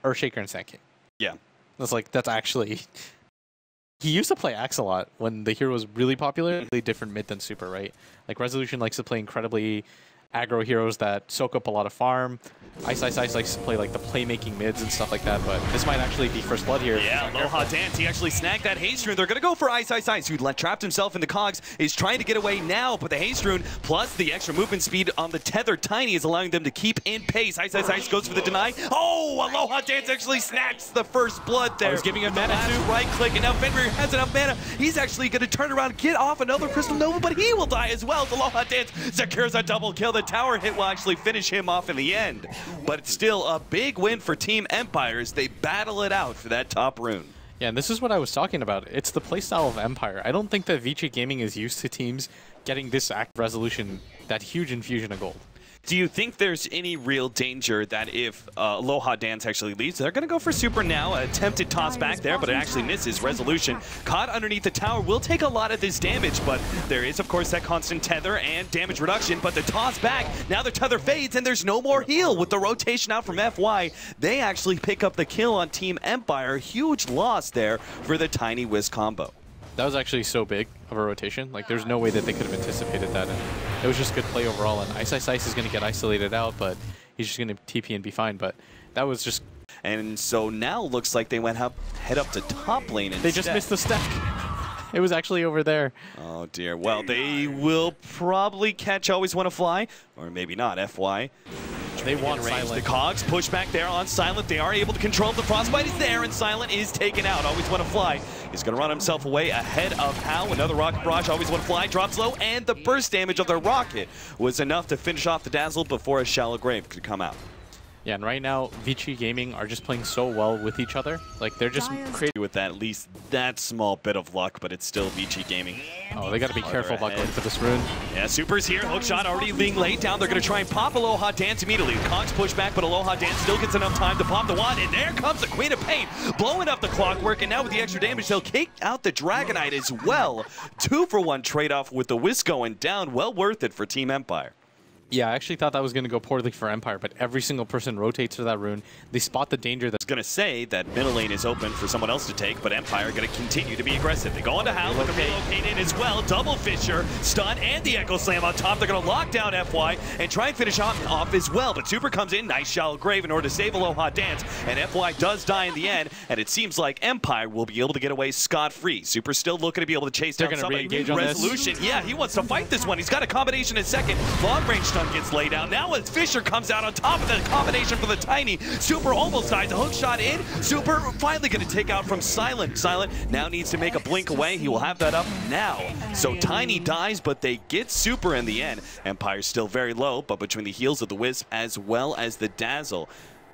Earthshaker and Sand King. Yeah. That's actually... He used to play Axe a lot when the hero was really popular. Really different mid than super, right? Like Resolution likes to play incredibly aggro heroes that soak up a lot of farm. Ice likes to play like the playmaking mids and stuff like that, but this might actually be First Blood here. Yeah, Aloha Dance, he actually snagged that haste rune. They're going to go for Ice, who trapped himself in the cogs, is trying to get away now, but the haste rune plus the extra movement speed on the tether Tiny is allowing them to keep in pace. Ice goes for the deny. Oh, Aloha Dance actually snacks the First Blood there. He's giving him mana too. Right click, and now Fenrir has enough mana. He's actually going to turn around, get off another Crystal Nova, but he will die as well. Aloha Dance secures a double kill. The tower hit will actually finish him off in the end, but it's still a big win for Team Empire as they battle it out for that top rune. Yeah, and this is what I was talking about. It's the playstyle of Empire. I don't think that Vici Gaming is used to teams getting this active Resolution, that huge infusion of gold. Do you think there's any real danger that if Aloha Dance actually leaves, they're going to go for super now? Attempted toss back there, but it actually misses. Resolution caught underneath the tower will take a lot of this damage, but there is, of course, that constant tether and damage reduction, but the toss back, now the tether fades, and there's no more heal. With the rotation out from FY, they actually pick up the kill on Team Empire. Huge loss there for the Tiny Wiz combo. That was actually so big of a rotation. Like, there's no way that they could have anticipated that. And it was just good play overall. And Ice is going to get isolated out, but he's just going to TP and be fine. But that was just... And so now looks like they head up to top lane instead. They just missed the stack. It was actually over there. Oh, dear. Well, they will probably catch Always Wanna Fly, or maybe not, FY. They want Silent. The cogs push back there on Silent. They are able to control. The Frostbite is there, and Silent is taken out. Always Wanna Fly is going to run himself away ahead of How. Another Rocket Barrage. Always Wanna Fly drops low, and the burst damage of the rocket was enough to finish off the Dazzle before a Shallow Grave could come out. Yeah, and right now, Vici Gaming are just playing so well with each other. Like, they're just creating... With at least that small bit of luck, but it's still Vici Gaming. Oh, they got to be careful about going for this rune. Yeah, Super's here. Hookshot already being laid down. They're going to try and pop Aloha Dance immediately. The Cogs push back, but Aloha Dance still gets enough time to pop the wand. And there comes the Queen of Pain, blowing up the clockwork. And now with the extra damage, they'll kick out the Dragonite as well. 2-for-1 trade-off with the Whisk going down. Well worth it for Team Empire. Yeah, I actually thought that was going to go poorly for Empire, but every single person rotates to that rune. They spot the danger that's going to say that middle lane is open for someone else to take, but Empire going to continue to be aggressive. They go on to Howl, with the relocate in as well. Double Fisher, stun, and the Echo Slam on top. They're going to lock down FY and try and finish off as well, but Super comes in, nice Shallow Grave in order to save Aloha Dance, and FY does die in the end, and it seems like Empire will be able to get away scot-free. Super's still looking to be able to chase down somebody. Resolution, yeah, he wants to fight this one. He's got a combination in second. Long range stun gets laid down. Now as Fisher comes out on top of the combination for the Tiny, Super almost dies. A hook shot in. Super finally going to take out from Silent. Silent now needs to make a blink away. He will have that up now. So Tiny dies, but they get Super in the end. Empire's still very low, but between the heals of the Wisp as well as the Dazzle,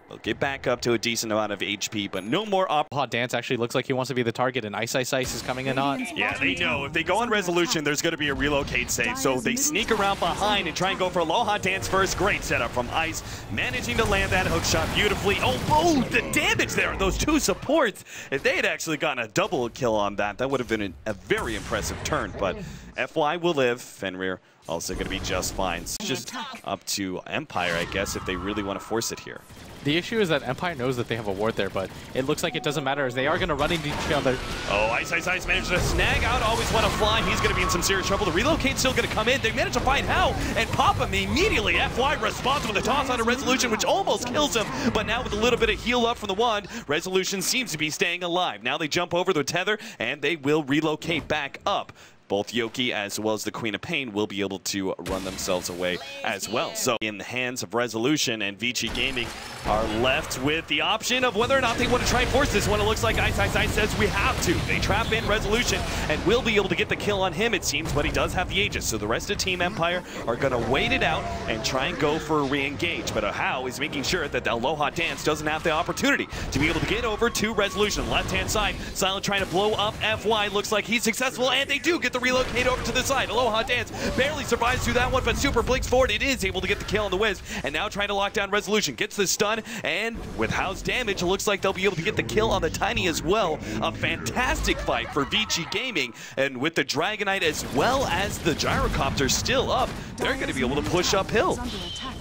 they'll get back up to a decent amount of HP, but no more Hot Dance actually looks like he wants to be the target, and Ice is coming in hot. Yeah, they know. If they go on Resolution, there's going to be a relocate save, so they sneak around behind and try and go for Aloha Dance first. Great setup from Ice, managing to land that hook shot beautifully. Oh, the damage there, those two supports. If they had actually gotten a double kill on that, that would have been a very impressive turn, but FY will live. Fenrir also going to be just fine. It's just up to Empire, I guess, if they really want to force it here. The issue is that Empire knows that they have a ward there, but it looks like it doesn't matter as they are going to run into each other. Oh, Ice managed to snag out Always Wanna Fly. He's going to be in some serious trouble. The relocate's still going to come in. They managed to find How and pop him immediately. FY responds with a toss on a Resolution, which almost kills him, but now with a little bit of heal up from the wand, Resolution seems to be staying alive. Now they jump over the tether, and they will relocate back up. Both Yoki as well as the Queen of Pain will be able to run themselves away as well. So in the hands of Resolution, and Vici Gaming are left with the option of whether or not they want to try and force this one. It looks like Ice says we have to. They trap in Resolution and will be able to get the kill on him, it seems, but he does have the Aegis. So the rest of Team Empire are going to wait it out and try and go for a re-engage. But How is making sure that the Aloha Dance doesn't have the opportunity to be able to get over to Resolution. Left-hand side, Silent trying to blow up FY. Looks like he's successful, and they do get the relocate over to the side. Aloha Dance barely survives through that one, but Super blinks forward. It is able to get the kill on the Wiz, and now trying to lock down Resolution. Gets the stun, and with How's damage, it looks like they'll be able to get the kill on the Tiny as well. A fantastic fight for Vici Gaming, and with the Dragonite as well as the Gyrocopter still up, they're going to be able to push uphill.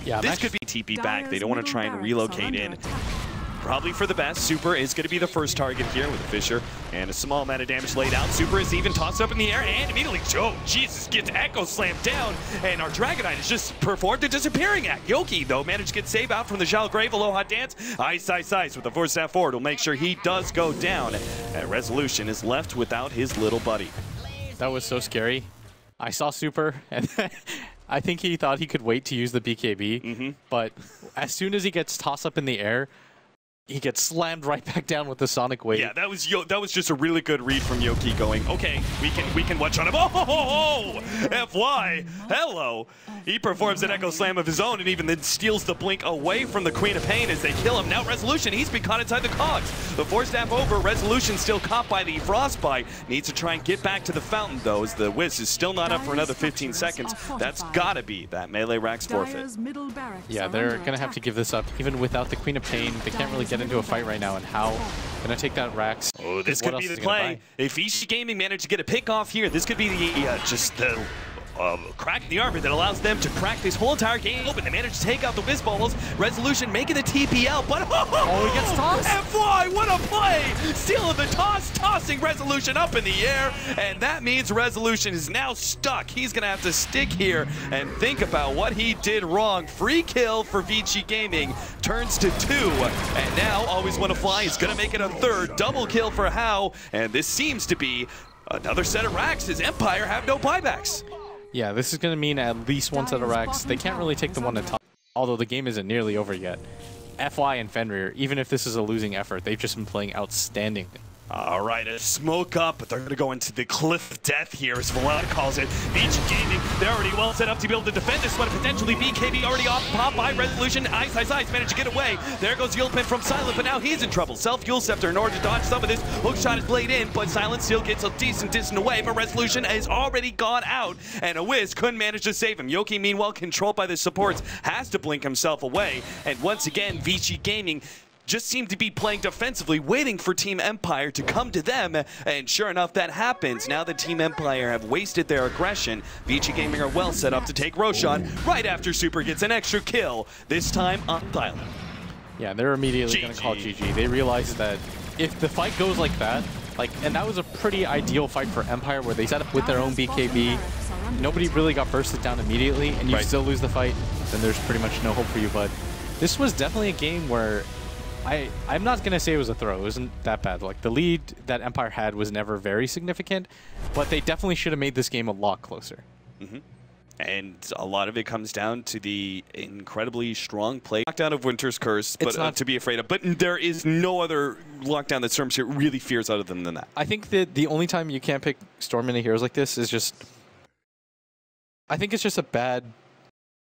Yeah, this could be TP back. They don't want to try and relocate in. probably for the best. Super is going to be the first target here with Fisher, and a small amount of damage laid out. Super is even tossed up in the air, and immediately, oh, Jesus, gets Echo slammed down, and our Dragonite has just performed a disappearing act. Yoki, though, managed to get save out from the Zhao Grave. Aloha Dance, ice with the force staff forward will make sure he does go down, and Resolution is left without his little buddy. That was so scary. I saw Super, and I think he thought he could wait to use the BKB, but as soon as he gets tossed up in the air, he gets slammed right back down with the Sonic Wave. Yeah, that was just a really good read from Yoki going, okay, we can watch on him. Oh, FY, hello. He performs an Echo Slam of his own and even then steals the blink away from the Queen of Pain as they kill him. Now Resolution, he's been caught inside the cogs. The force staff over, Resolution still caught by the Frostbite. Needs to try and get back to the fountain though, as the Wiz is still not up for another 15 seconds. That's gotta be that melee Rax forfeit. Yeah, they're gonna have to give this up. Even without the Queen of Pain, they can't really get into a fight right now, and how gonna take that Rax. Oh, this could be the play. If Vici Gaming managed to get a pick off here, this could be the just the crack in the armor that allows them to crack this whole entire game open. They managed to take out the Whiz Balls. Resolution making the TPL, but he gets tossed. FY, what a play! Stealing the toss, tossing Resolution up in the air, and that means Resolution is now stuck. He's gonna have to stick here and think about what he did wrong. Free kill for Vici Gaming turns to 2, and now Always Wanna Fly is gonna make it a third. Double kill for How, and this seems to be another set of racks as Empire have no buybacks. Yeah, this is going to mean at least one set of racks. They can't really take the one to top, although the game isn't nearly over yet. FY and Fenrir, even if this is a losing effort, they've just been playing outstandingly. All right, a smoke up, but they're going to go into the cliff of death here, as Valana calls it. Vici Gaming, they're already well set up to be able to defend this one. Potentially BKB already off pop by Resolution. Ice managed to get away. There goes Yulpin from Silent, but now he's in trouble. Self-Fuel Scepter in order to dodge some of this. Hook shot is laid in, but Silent still gets a decent distance away, but Resolution is already gone out, and a Wiz couldn't manage to save him. Yoki, meanwhile, controlled by the supports, has to blink himself away, and once again, Vici Gaming just seemed to be playing defensively, waiting for Team Empire to come to them, and sure enough, that happens. Now that Team Empire have wasted their aggression, Vici Gaming are well set up to take Roshan right after Super gets an extra kill, this time on Silent. Yeah, they're immediately going to call GG. They realize that if the fight goes like that, and that was a pretty ideal fight for Empire where they set up with their own BKB, nobody really got bursted down immediately, and you still lose the fight, then there's pretty much no hope for you. But this was definitely a game where I'm not going to say it was a throw. It wasn't that bad. Like, the lead that Empire had was never very significant, but they definitely should have made this game a lot closer. And a lot of it comes down to the incredibly strong play. Lockdown of Winter's Curse, but not to be afraid of. But there is no other lockdown that Stormspirit really fears other than that. I think that the only time you can't pick Storm into heroes like this is just... I think it's just a bad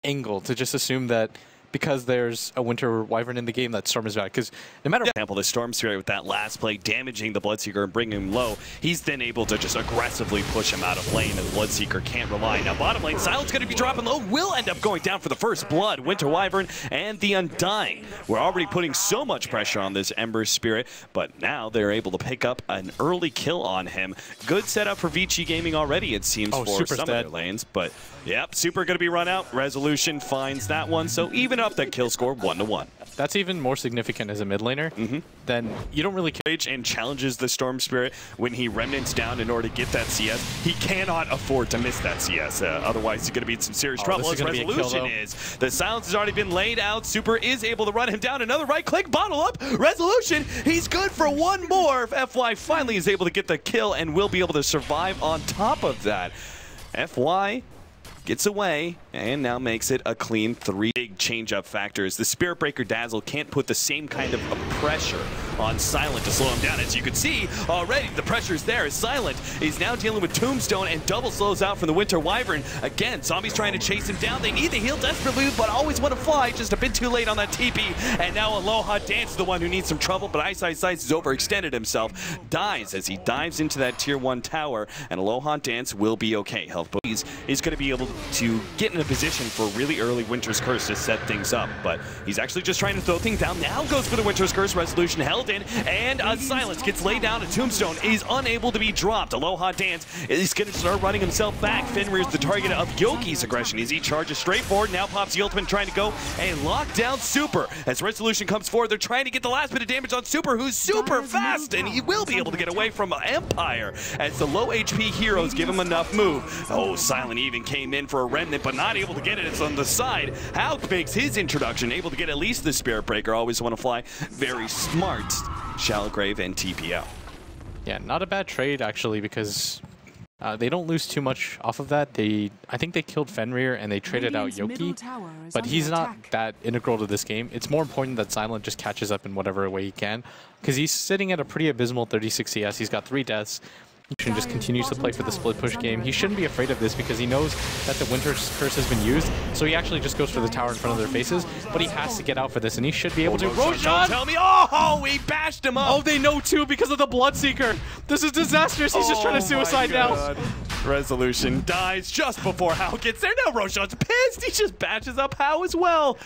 angle to just assume that because there's a Winter Wyvern in the game that Storm is bad. Because no matter... For example, the Storm Spirit with that last play damaging the Bloodseeker and bringing him low, he's then able to just aggressively push him out of lane, and the Bloodseeker can't rely. Now bottom lane, Silent's going to be dropping low, will end up going down for the first blood. Winter Wyvern and the Undying. We're already putting so much pressure on this Ember Spirit, but now they're able to pick up an early kill on him. Good setup for Vici Gaming already, it seems, for some of their lanes, but yep, Super going to be run out. Resolution finds that one, so even up that kill score 1-1. That's even more significant as a mid laner. Then you don't really care. And challenges the Storm Spirit when he remnants down in order to get that CS. He cannot afford to miss that CS. Otherwise, he's going to be in some serious trouble. As Resolution is. The silence has already been laid out. Super is able to run him down. Another right click, bottle up. Resolution, he's good for one more. FY finally is able to get the kill and will be able to survive on top of that. FY gets away and now makes it a clean 3. Big change-up factors. The Spirit Breaker Dazzle can't put the same kind of pressure on Silent to slow him down. As you can see already, the pressure's there as Silent is now dealing with Tombstone and double slows out from the Winter Wyvern. Again, zombies trying to chase him down. They need the heal desperately, but Always Wanna Fly just a bit too late on that TP. And now Aloha Dance is the one who needs some trouble, but Ice has overextended himself. Dies as he dives into that tier 1 tower, and Aloha Dance will be okay. Health Booties is going to be able to get in a position for really early Winter's Curse to set things up, but he's actually just trying to throw things down. Now goes for the Winter's Curse. first. Resolution held in, and a silence gets laid down. A tombstone is unable to be dropped. Aloha Dance is going to start running himself back. Fenrir's the target of Yoki's aggression as he charges straight forward. Now pops the ultimate, trying to go and lock down Super. As Resolution comes forward, they're trying to get the last bit of damage on Super, who's super fast, and he will be able to get away from Empire as the low HP heroes give him enough move. Oh, Silent even came in for a remnant, but not able to get it. It's on the side. How makes his introduction, able to get at least the Spirit Breaker. Always want to fly. Very smart. Shallow Grave and TPO. Yeah, not a bad trade actually, because they don't lose too much off of that. I think they killed Fenrir and they traded out Yoki, but he's not that integral to this game. It's more important that Silent just catches up in whatever way he can, because he's sitting at a pretty abysmal 36 CS. He's got 3 deaths. He just continues to play for the split push game. He shouldn't be afraid of this because he knows that the Winter's Curse has been used, so he actually just goes for the tower in front of their faces, but he has to get out for this, and he should be able to. Roshan, don't tell me! Oh, he bashed him up! Oh, they know too because of the Bloodseeker. This is disastrous. He's just trying to suicide now. Resolution dies just before Hao gets there. Now Roshan's pissed. He just batches up Hao as well.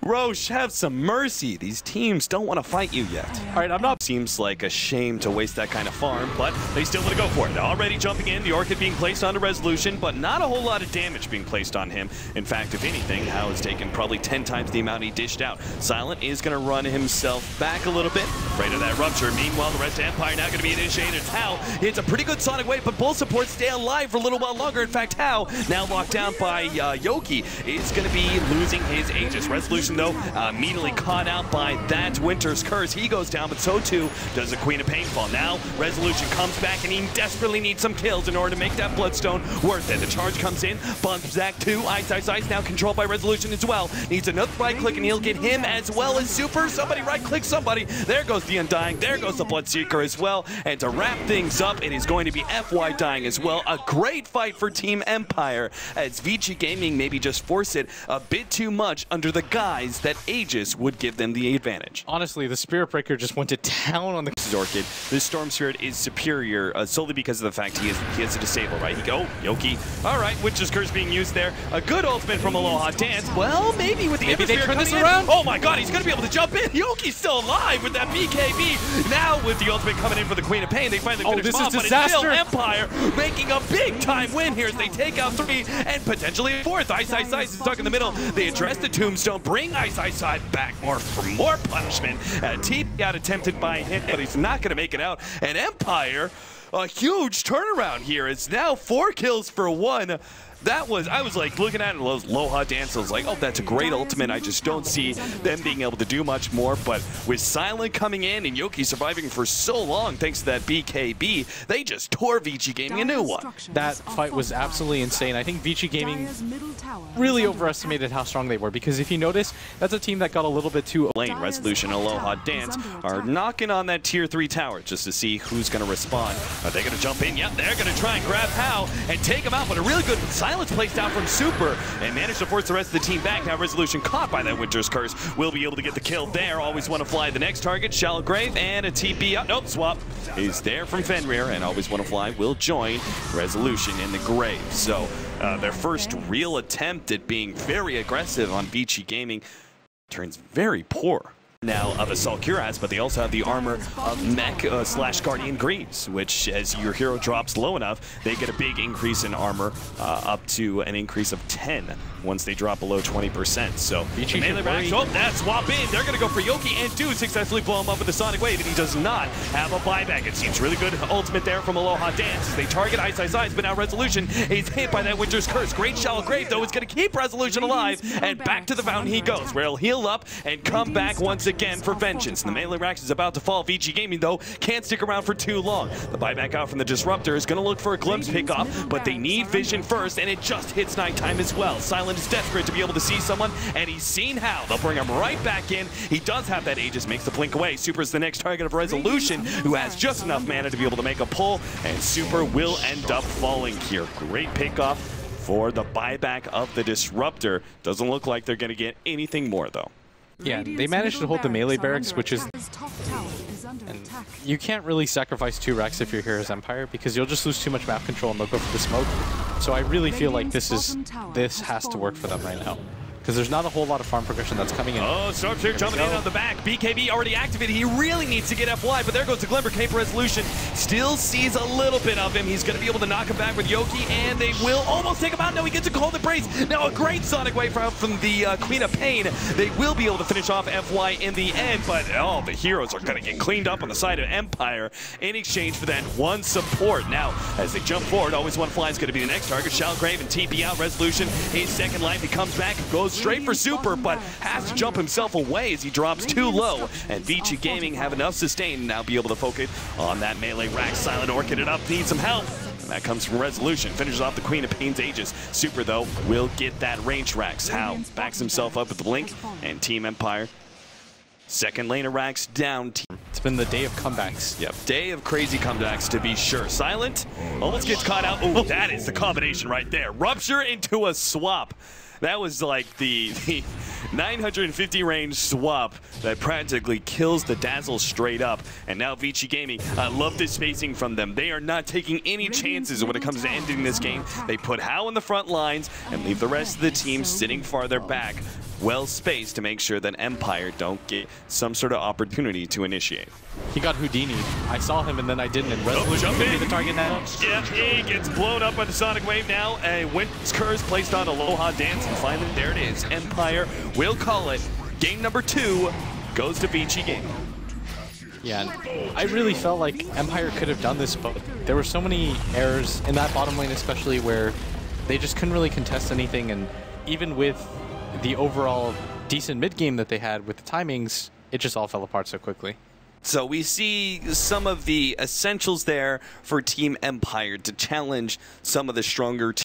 Roche, have some mercy. These teams don't want to fight you yet. All right, I'm not. Seems like a shame to waste that kind of farm, but they still want to go for it. They're already jumping in. The Orchid being placed onto Resolution, but not a whole lot of damage being placed on him. In fact, if anything, Hao has taken probably 10 times the amount he dished out. Silent is going to run himself back a little bit. Afraid of that rupture. Meanwhile, the rest of Empire now going to be initiated. Hao hits a pretty good sonic wave, but both supports stay alive for a little while longer. In fact, Hao, now locked down by Yoki, is going to be losing his Aegis. Resolution, though, immediately caught out by that Winter's Curse. He goes down, but so too does the Queen of Painfall. Now, Resolution comes back, and he desperately needs some kills in order to make that Bloodstone worth it. The charge comes in, bumps back to Ice, now controlled by Resolution as well. Needs another right click, and he'll get him as well as Super. Somebody right click somebody. There goes the Undying. There goes the Bloodseeker as well. And to wrap things up, it is going to be FY dying as well. A great fight for Team Empire, as Vici Gaming maybe just force it a bit too much under the guise that Aegis would give them the advantage. Honestly, the Spirit Breaker just went to town on the Orchid. This Storm Spirit is superior solely because of the fact he has a disable, right? He go, Yoki. All right, Witch's Curse being used there. A good ultimate from Aloha Dance. Well, maybe with the maybe they turn this in. around. Oh my god, he's going to be able to jump in. Yoki's still alive with that BKB. Now with the ultimate coming in for the Queen of Pain, they finally finish him off, but it's still Empire making a big time win here as they take out 3 and potentially a 4th. Ice is stuck in the middle. They address the Tombstone, bring Ice back for more punishment. TP got attempted by him, but he's not going to make it out. And Empire, a huge turnaround here. It's now 4 kills for 1. That was, I was like looking at it, Aloha Dance, I was like, oh, that's a great ultimate. I just don't see them being able to do much more. But with Silent coming in and Yoki surviving for so long thanks to that BKB, they just tore Vici Gaming a new one. That fight was absolutely insane. I think Vici Gaming really overestimated how strong they were, because if you notice, that's a team that got a little bit too lane. Resolution, Aloha Dance are knocking on that tier 3 tower just to see who's going to respond. Are they going to jump in? Yep, they're going to try and grab Hao and take him out, but a really good Silence placed down from Super and managed to force the rest of the team back. Now Resolution, caught by that Winter's Curse, will be able to get the kill there. Always want to fly the next target. Shallow Grave and a TP up. Nope, swap is there from Fenrir, and Always want to fly will join Resolution in the grave. So their first real attempt at being very aggressive on Vici Gaming turns very poor. Now of Assault Cuirass, but they also have the armor of Mech / Guardian Greaves, which as your hero drops low enough, they get a big increase in armor up to an increase of 10 once they drop below 20%. So the melee racks, oh, that swap in. They're going to go for Yoki and do successfully blow him up with the Sonic Wave, and he does not have a buyback. It seems really good ultimate there from Aloha Dance as they target Ice, but now Resolution is hit by that Winter's Curse. Great Shallow Grave, though, is going to keep Resolution alive, and back to the fountain he goes, where he'll heal up and come back once again for vengeance. And the melee racks is about to fall. Vici Gaming, though, can't stick around for too long. The buyback out from the Disruptor is going to look for a glimpse pick-off, but they need vision first, and it just hits nighttime as well. Silent is desperate to be able to see someone, and he's seen how. They'll bring him right back in. He does have that Aegis, makes the blink away. Super's the next target of Resolution, who has just enough mana to be able to make a pull, and Super will end up falling here. Great pick-off for the buyback of the Disruptor. Doesn't look like they're going to get anything more, though. Yeah, they managed to hold the melee barracks, which is... And you can't really sacrifice 2 Rex if you're here as Empire, because you'll just lose too much map control and they'll go for the smoke. So I really feel like this has to work for them right now. because there's not a whole lot of farm progression that's coming in. Oh, Sharpshooter jumping in on the back. BKB already activated. He really needs to get FY, but there goes the Glimmer. Cape Resolution still sees a little bit of him. He's going to be able to knock him back with Yoki, and they will almost take him out. No, he gets a cold embrace. Now a great Sonic Wave from the Queen of Pain. They will be able to finish off FY in the end, but the heroes are going to get cleaned up on the side of Empire in exchange for that one support. Now, as they jump forward, Always One Fly is going to be the next target. Shalgrave and TP out. Resolution, his second life. He comes back, goes straight for Super, but has to jump himself away as he drops too low. And Vici Gaming have enough sustain to now be able to focus on that melee rack. Silent Orchid it up, needs some help. And that comes from Resolution. Finishes off the Queen of Pain's Aegis. Super, though, will get that range Rax. How backs himself up with the Blink, and Team Empire. Second lane of Rax down. It's been the day of comebacks. Yep, day of crazy comebacks to be sure. Silent almost gets caught out. Oh, that is the combination right there. Rupture into a swap. That was like the 950 range swap that practically kills the Dazzle straight up. And now Vici Gaming, I love this spacing from them. They are not taking any chances when it comes to ending this game. They put Hao in the front lines and leave the rest of the team sitting farther back, well spaced, to make sure that Empire don't get some sort of opportunity to initiate. He got Houdini. I saw him and then I didn't. And Resolution could be the target now. Yeah, he gets blown up by the Sonic Wave now. A Wind's Curse placed on Aloha Dance, and finally there it is. Empire will call it. Game number 2 goes to Vici Gaming. Yeah, I really felt like Empire could have done this, but there were so many errors in that bottom lane, especially where they just couldn't really contest anything. And even with the overall decent mid game that they had with the timings, it just all fell apart so quickly. So we see some of the essentials there for Team Empire to challenge some of the stronger teams.